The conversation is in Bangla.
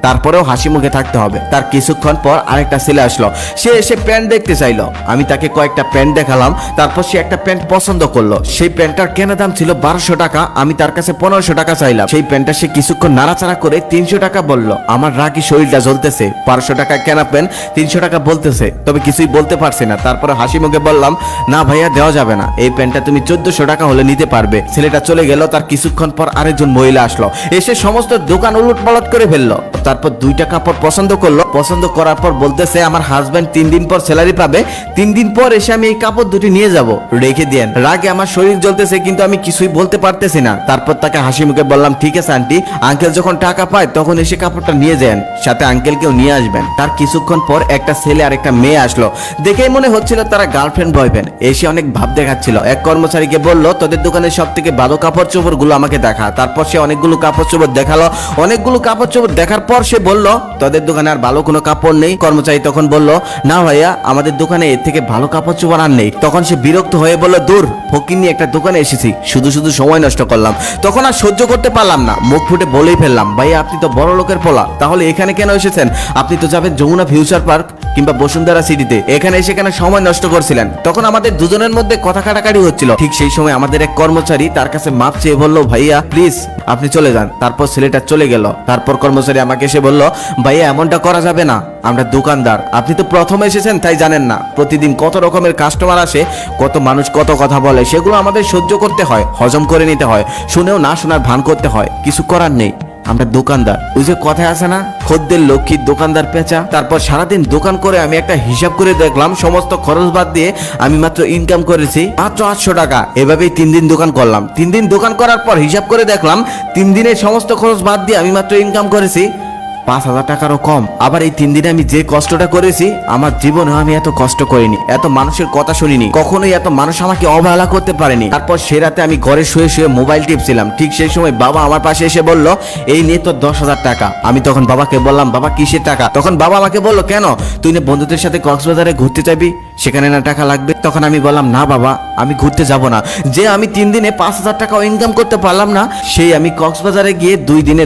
তারপরেও হাসি মুখে থাকতে হবে। তার কিছুক্ষণ পর আরেকটা ছেলে আসলো, সে এসে প্যান্ট দেখতে চাইলো। আমি তাকে কয়েকটা প্যান্ট দেখালাম, তারপর সে একটা প্যান্ট পছন্দ করলো। সেই প্যান্টটার কেনা দাম ছিল 1200 টাকা, আমি তার কাছে 1500 টাকা চাইলাম। সেই প্যান্টটা সে কিছুক্ষণ নাড়াচাড়া করে 300 টাকা বললো। আমার রাগি শরীরটা জ্বলতেছে, 1200 টাকা কেনা প্যান্ট 300 টাকা বলতেছে, তবে কিছুই বলতে পারছি না। তারপরে হাসি মুখে বললাম, না ভাইয়া দেওয়া যাবে না, এই প্যান্টটা তুমি 1400 টাকা হলে নিতে পারবে। ছেলেটা চলে গেল। তার কিছুক্ষণ পর আরেকজন মহিলা আসলো, এসে সমস্ত দোকান উলট পালট করে ফেললো। তারপর 2টা কাপড় পছন্দ করলো। পছন্দ করার পর বলতেছে, আমার হাজবেন্ড 3 দিন পর স্যালারি পাবে, 3 দিন পর এসে আমি এই কাপড় দুটি নিয়ে যাব, রেখে দেন। রাগে আমার শরীর জ্বলতেছে, কিন্তু আমি কিছুই বলতে পারতেছি না। তারপর তাকে হাসি মুখে বললাম, ঠিক আছে আন্টি, আঙ্কেল যখন টাকা পায় তখন এসে কাপড়টা নিয়ে যান, সাথে আঙ্কেলকেও নিয়ে আসবেন। তার কিছুক্ষণ পর একটা ছেলে আর একটা মেয়ে আসলো। দেখেই মনে হচ্ছিল তারা গার্লফ্রেন্ড বয়ফ্রেন্ড। এসে অনেক ভাব দেখাচ্ছিল। এক কর্মচারীকে বলল, তোদের দোকানের সব থেকে ভালো কাপড় চোপড় গুলো আমাকে দেখা। তারপর সে অনেকগুলো কাপড় চোপড় দেখালো। অনেকগুলো কাপড় চোপড় দেখার পর সে বলল, তোদের দোকানে আর ভালো কোনো কাপড় নেই? কর্মচারী তখন বলল, না ভাইয়া, আমাদের দোকানে এর থেকে ভালো কাপড় চোপড় আর নেই। তখন সে বিরক্ত হয়ে বলল, দূর, ফকির নিয়ে একটা দোকানে এসেছি, শুধু শুধু সময় নষ্ট করলাম। তখন আর সহ্য করতে পারলাম না, মুখ ফুটে বলেই ফেললাম, ভাইয়া আপনি তো বড় লোকের পোলা, তাহলে এখানে কেন এসেছেন? আপনি তো যাবেন যমুনা ফিউচার পার্ক কিংবা বসুন্ধরা সিটিতে, এখানে এসে কেন সময় নষ্ট করছিলেন? তখন আমাদের দুজনের মধ্যে কথা কাটাকাটি হচ্ছিল। ঠিক সেই সময় আমাদের এক কর্মচারী তার কাছে মাপ চেয়ে বলল, ভাইয়া প্লিজ আপনি চলে যান। তারপর ছেলেটা চলে গেল। তারপর কর্মচারী আমাকে এসে বলল, ভাইয়া এমনটা করা যাবে না, আমরা দোকানদার, আপনি তো প্রথমে এসেছেন তাই জানেন না, প্রতিদিন কত রকমের কাস্টমার আসে, কত মানুষ কত কথা বলে, সেগুলো আমাদের সহ্য করতে হয়, হজম করে নিতে হয়, শুনেও না শোনার ভান করতে হয়, কিছু করার নেই, আমরা দোকানদার। ওই যে কথায় আছে না, খদ্দের লক্ষ্মী দোকানদার পেঁচা। তারপর সারাদিন দোকান করে আমি একটা হিসাব করে দেখলাম, সমস্ত খরচ বাদ দিয়ে আমি মাত্র ইনকাম করেছি মাত্র 800 টাকা। এভাবেই 3 দিন দোকান করলাম। 3 দিন দোকান করার পর হিসাব করে দেখলাম 3 দিনের সমস্ত খরচ বাদ দিয়ে আমি মাত্র ইনকাম করেছি 5000 টাকারও কম। আবার এই 3 দিনে আমি যে কষ্টটা করেছি, আমার জীবনে আমি এত কষ্ট করিনি, এত মানুষের কথা শুনিনি, কখনোই এত মানুষ আমাকে অবহেলা করতে পারেনি। তারপর সে রাতে আমি ঘরে শুয়ে শুয়ে মোবাইল টিপছিলাম। ঠিক সেই সময় বাবা আমার পাশে এসে বলল, এই নিয়ে তোর 10,000 টাকা। আমি তখন বাবাকে বললাম, বাবা কিসের টাকা? তখন বাবা আমাকে বলল, কেন, তুই না বন্ধুদের সাথে কক্সবাজারে ঘুরতে যাবি, সেখানে না টাকা লাগবে? তখন আমি বললাম, না বাবা, আমি ঘুরতে যাব না। যে আমি 3 দিনে 5000 টাকা ইনকাম করতে পারলাম না, সেই আমি কক্সবাজারে গিয়ে 2 দিনে